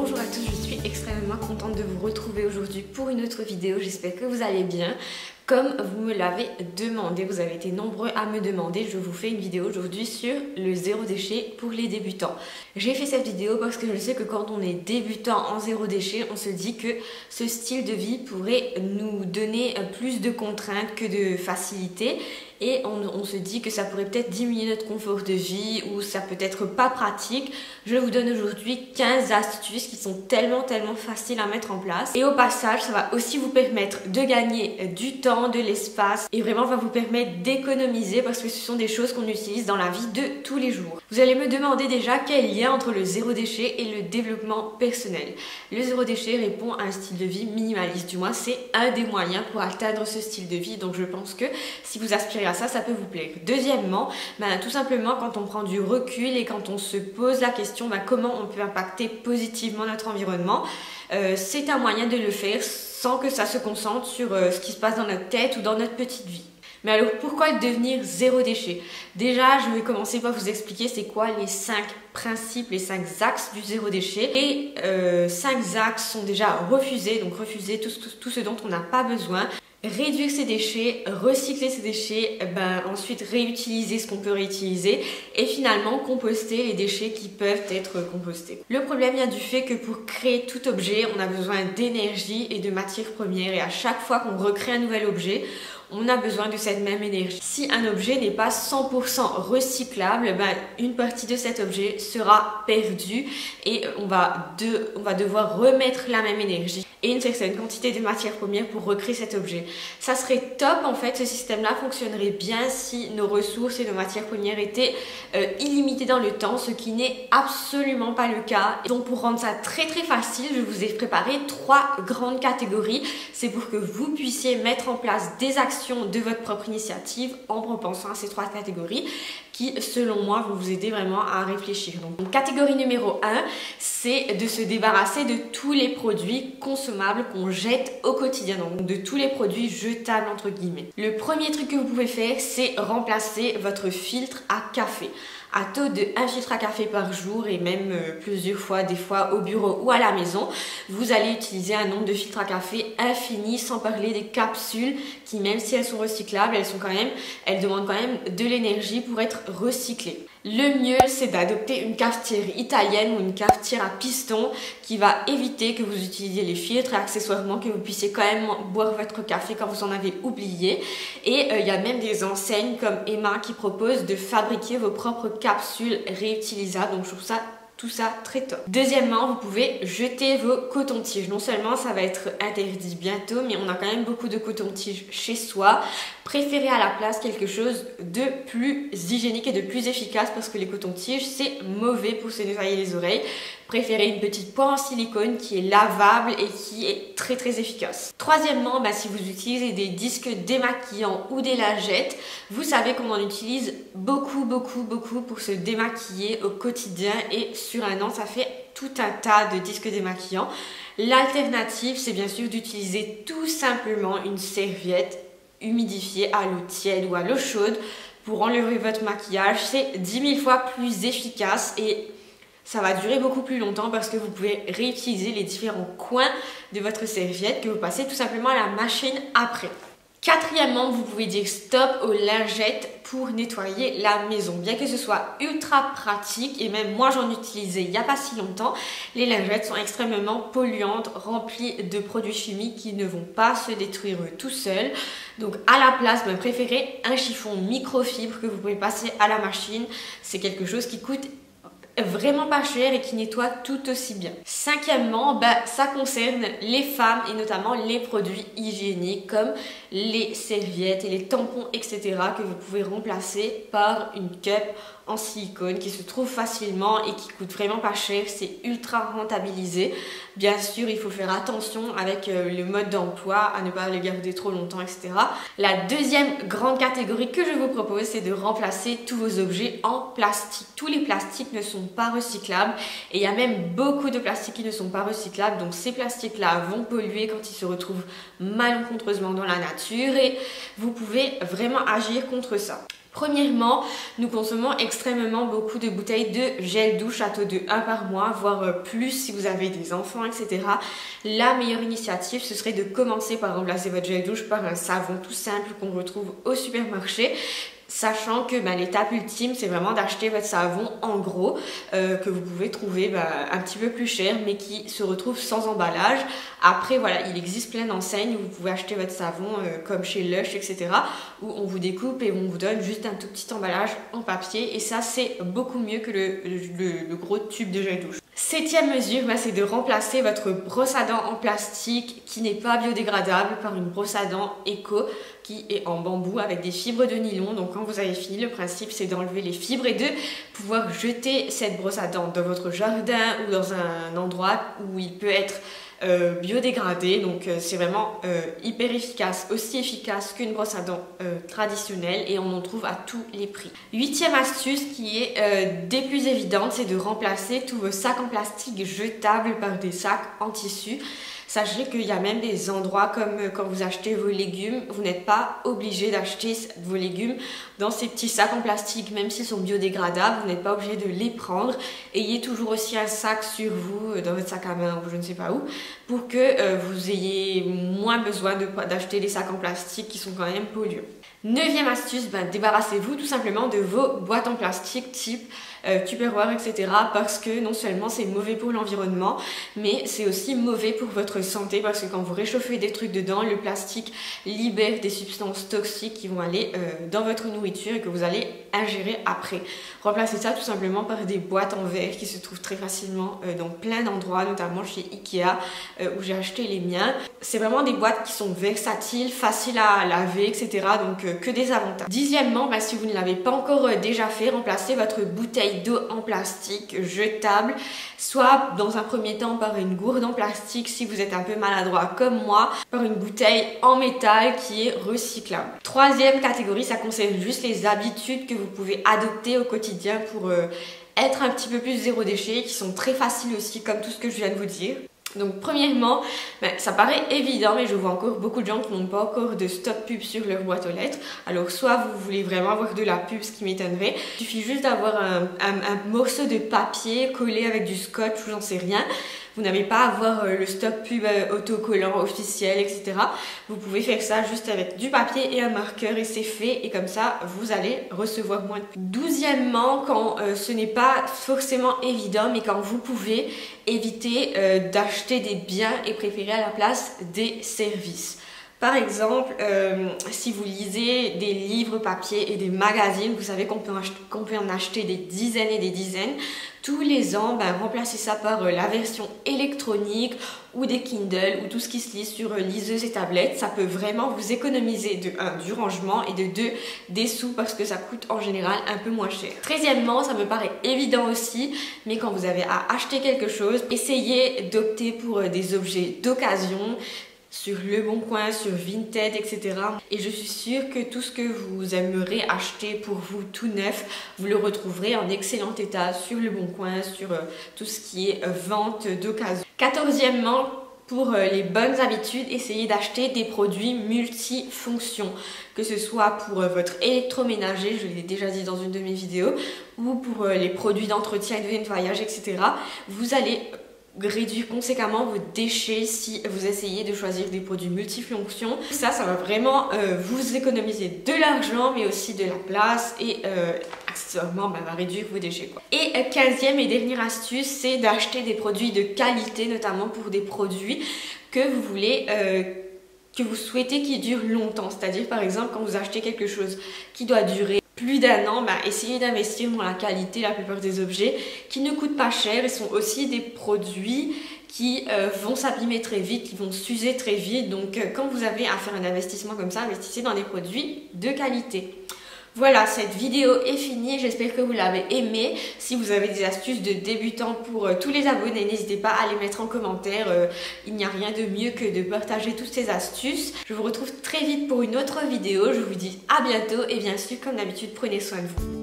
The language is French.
Bonjour à tous, je suis extrêmement contente de vous retrouver aujourd'hui pour une autre vidéo. J'espère que vous allez bien. Comme vous me l'avez demandé, vous avez été nombreux à me demander, je vous fais une vidéo aujourd'hui sur le zéro déchet pour les débutants. J'ai fait cette vidéo parce que je sais que quand on est débutant en zéro déchet, on se dit que ce style de vie pourrait nous donner plus de contraintes que de facilité. Et on se dit que ça pourrait peut-être diminuer notre confort de vie ou ça peut être pas pratique. Je vous donne aujourd'hui 15 astuces qui sont tellement faciles à mettre en place. Et au passage, ça va aussi vous permettre de gagner du temps, de l'espace et vraiment va vous permettre d'économiser parce que ce sont des choses qu'on utilise dans la vie de tous les jours. Vous allez me demander déjà quel lien entre le zéro déchet et le développement personnel. Le zéro déchet répond à un style de vie minimaliste. Du moins, c'est un des moyens pour atteindre ce style de vie. Donc je pense que si vous aspirez à ça peut vous plaire. Deuxièmement, tout simplement quand on prend du recul et quand on se pose la question comment on peut impacter positivement notre environnement, c'est un moyen de le faire sans que ça se concentre sur ce qui se passe dans notre tête ou dans notre petite vie. Mais alors pourquoi devenir zéro déchet? Déjà, je vais commencer par vous expliquer c'est quoi les 5 principes, les 5 axes du zéro déchet. Et 5 axes sont déjà refusés, donc refuser tout ce dont on n'a pas besoin. Réduire ses déchets, recycler ses déchets, ensuite réutiliser ce qu'on peut réutiliser et finalement composter les déchets qui peuvent être compostés. Le problème vient du fait que pour créer tout objet, on a besoin d'énergie et de matières premières et à chaque fois qu'on recrée un nouvel objet, on a besoin de cette même énergie. Si un objet n'est pas 100% recyclable, une partie de cet objet sera perdue et on va devoir remettre la même énergie et une certaine quantité de matières premières pour recréer cet objet. Ça serait top en fait, ce système-là fonctionnerait bien si nos ressources et nos matières premières étaient illimitées dans le temps, ce qui n'est absolument pas le cas. Donc pour rendre ça très facile, je vous ai préparé 3 grandes catégories. C'est pour que vous puissiez mettre en place des actions de votre propre initiative en repensant à ces 3 catégories qui, selon moi, vont vous aider vraiment à réfléchir. Donc, catégorie numéro 1, c'est de se débarrasser de tous les produits consommables qu'on jette au quotidien, donc de tous les produits jetables entre guillemets. Le premier truc que vous pouvez faire, c'est remplacer votre filtre à café. À taux de 1 filtre à café par jour et même plusieurs fois, des fois au bureau ou à la maison, vous allez utiliser un nombre de filtres à café infini, sans parler des capsules qui, même si elles sont recyclables, elles demandent quand même de l'énergie pour être recyclées. Le mieux, c'est d'adopter une cafetière italienne ou une cafetière à piston qui va éviter que vous utilisiez les filtres et accessoirement que vous puissiez quand même boire votre café quand vous en avez oublié. Et il y a même des enseignes comme Emma qui proposent de fabriquer vos propres capsules réutilisables. Donc je trouve ça tout ça très top. Deuxièmement, vous pouvez jeter vos cotons-tiges. Non seulement ça va être interdit bientôt, mais on a quand même beaucoup de cotons-tiges chez soi. Préférez à la place quelque chose de plus hygiénique et de plus efficace parce que les cotons-tiges, c'est mauvais pour se nettoyer les oreilles. Préférez une petite poire en silicone qui est lavable et qui est très efficace. Troisièmement, si vous utilisez des disques démaquillants ou des lingettes, vous savez qu'on en utilise beaucoup pour se démaquiller au quotidien et sur un an, ça fait tout un tas de disques démaquillants. L'alternative, c'est bien sûr d'utiliser tout simplement une serviette humidifiée à l'eau tiède ou à l'eau chaude pour enlever votre maquillage. C'est 10 000 fois plus efficace et ça va durer beaucoup plus longtemps parce que vous pouvez réutiliser les différents coins de votre serviette que vous passez tout simplement à la machine après. Quatrièmement, vous pouvez dire stop aux lingettes pour nettoyer la maison. Bien que ce soit ultra pratique et même moi j'en utilisais il n'y a pas si longtemps, les lingettes sont extrêmement polluantes, remplies de produits chimiques qui ne vont pas se détruire tout seuls. Donc à la place, préférez un chiffon microfibre que vous pouvez passer à la machine. C'est quelque chose qui coûte vraiment pas cher et qui nettoie tout aussi bien. Cinquièmement, ça concerne les femmes et notamment les produits hygiéniques comme les serviettes et les tampons etc. que vous pouvez remplacer par une cup en silicone qui se trouve facilement et qui coûte vraiment pas cher. C'est ultra rentabilisé. Bien sûr, il faut faire attention avec le mode d'emploi, à ne pas le garder trop longtemps, etc. La deuxième grande catégorie que je vous propose, c'est de remplacer tous vos objets en plastique. Tous les plastiques ne sont pas recyclables et il y a même beaucoup de plastiques qui ne sont pas recyclables. Donc ces plastiques-là vont polluer quand ils se retrouvent malencontreusement dans la nature et vous pouvez vraiment agir contre ça. Premièrement, nous consommons extrêmement beaucoup de bouteilles de gel douche à taux de 1 par mois, voire plus si vous avez des enfants, etc. La meilleure initiative, ce serait de commencer par remplacer votre gel douche par un savon tout simple qu'on retrouve au supermarché. Sachant que l'étape ultime, c'est vraiment d'acheter votre savon en gros, que vous pouvez trouver un petit peu plus cher, mais qui se retrouve sans emballage. Après, voilà, il existe plein d'enseignes où vous pouvez acheter votre savon, comme chez Lush, etc., où on vous découpe et on vous donne juste un tout petit emballage en papier. Et ça, c'est beaucoup mieux que le gros tube de gel douche. Septième mesure, c'est de remplacer votre brosse à dents en plastique qui n'est pas biodégradable par une brosse à dents éco qui est en bambou avec des fibres de nylon. Donc quand vous avez fini, le principe c'est d'enlever les fibres et de pouvoir jeter cette brosse à dents dans votre jardin ou dans un endroit où il peut être biodégradé. Donc c'est vraiment hyper efficace, aussi efficace qu'une brosse à dents traditionnelle, et on en trouve à tous les prix. Huitième astuce qui est des plus évidentes, c'est de remplacer tous vos sacs en plastique jetables par des sacs en tissu. Sachez qu'il y a même des endroits comme quand vous achetez vos légumes, vous n'êtes pas obligé d'acheter vos légumes dans ces petits sacs en plastique, même s'ils sont biodégradables, vous n'êtes pas obligé de les prendre. Ayez toujours aussi un sac sur vous, dans votre sac à main ou je ne sais pas où, pour que vous ayez moins besoin d'acheter des sacs en plastique qui sont quand même polluants. Neuvième astuce, débarrassez-vous tout simplement de vos boîtes en plastique type Tupperware, etc. parce que non seulement c'est mauvais pour l'environnement, mais c'est aussi mauvais pour votre santé, parce que quand vous réchauffez des trucs dedans, le plastique libère des substances toxiques qui vont aller dans votre nourriture et que vous allez ingérer après. Remplacez ça tout simplement par des boîtes en verre qui se trouvent très facilement dans plein d'endroits, notamment chez Ikea où j'ai acheté les miens. C'est vraiment des boîtes qui sont versatiles, faciles à laver, etc. Donc que des avantages. Dixièmement, si vous ne l'avez pas encore déjà fait, remplacez votre bouteille d'eau en plastique jetable, soit dans un premier temps par une gourde en plastique si vous êtes un peu maladroit comme moi, par une bouteille en métal qui est recyclable. Troisième catégorie, ça concerne juste les habitudes que vous pouvez adopter au quotidien pour être un petit peu plus zéro déchet, qui sont très faciles aussi comme tout ce que je viens de vous dire. Donc premièrement, ça paraît évident, mais je vois encore beaucoup de gens qui n'ont pas encore de stop pub sur leur boîte aux lettres. Alors soit vous voulez vraiment avoir de la pub, ce qui m'étonnerait, il suffit juste d'avoir un morceau de papier collé avec du scotch ou j'en sais rien. Vous n'avez pas à avoir le stop pub autocollant officiel, etc. Vous pouvez faire ça juste avec du papier et un marqueur et c'est fait, et comme ça vous allez recevoir moins de pub. Douzièmement, quand ce n'est pas forcément évident, mais quand vous pouvez, éviter d'acheter des biens et préférer à la place des services. Par exemple, si vous lisez des livres papier et des magazines, vous savez qu'on peut en acheter des dizaines et des dizaines. Tous les ans, remplacez ça par la version électronique ou des Kindle ou tout ce qui se lit sur liseuse et tablette. Ça peut vraiment vous économiser de 1 du rangement et de 2 des sous, parce que ça coûte en général un peu moins cher. 13e, ça me paraît évident aussi, mais quand vous avez à acheter quelque chose, essayez d'opter pour des objets d'occasion sur Le Bon Coin, sur Vinted, etc. Et je suis sûre que tout ce que vous aimeriez acheter pour vous tout neuf, vous le retrouverez en excellent état sur Le Bon Coin, sur tout ce qui est vente d'occasion. 14e, pour les bonnes habitudes, essayez d'acheter des produits multifonctions, que ce soit pour votre électroménager, je l'ai déjà dit dans une de mes vidéos, ou pour les produits d'entretien et de nettoyage, etc. Vous allez réduire conséquemment vos déchets si vous essayez de choisir des produits multifonctions. Ça va vraiment vous économiser de l'argent, mais aussi de la place, et accessoirement va réduire vos déchets, quoi. Et 15e et dernière astuce, c'est d'acheter des produits de qualité, notamment pour des produits que vous voulez que vous souhaitez qu'ils durent longtemps. C'est-à-dire par exemple quand vous achetez quelque chose qui doit durer plus d'1 an, essayez d'investir dans la qualité. La plupart des objets qui ne coûtent pas cher et sont aussi des produits qui vont s'abîmer très vite, qui vont s'user très vite. Donc quand vous avez à faire un investissement comme ça, investissez dans des produits de qualité. Voilà, cette vidéo est finie, j'espère que vous l'avez aimée. Si vous avez des astuces de débutants pour tous les abonnés, n'hésitez pas à les mettre en commentaire. Il n'y a rien de mieux que de partager toutes ces astuces. Je vous retrouve très vite pour une autre vidéo. Je vous dis à bientôt et bien sûr, comme d'habitude, prenez soin de vous.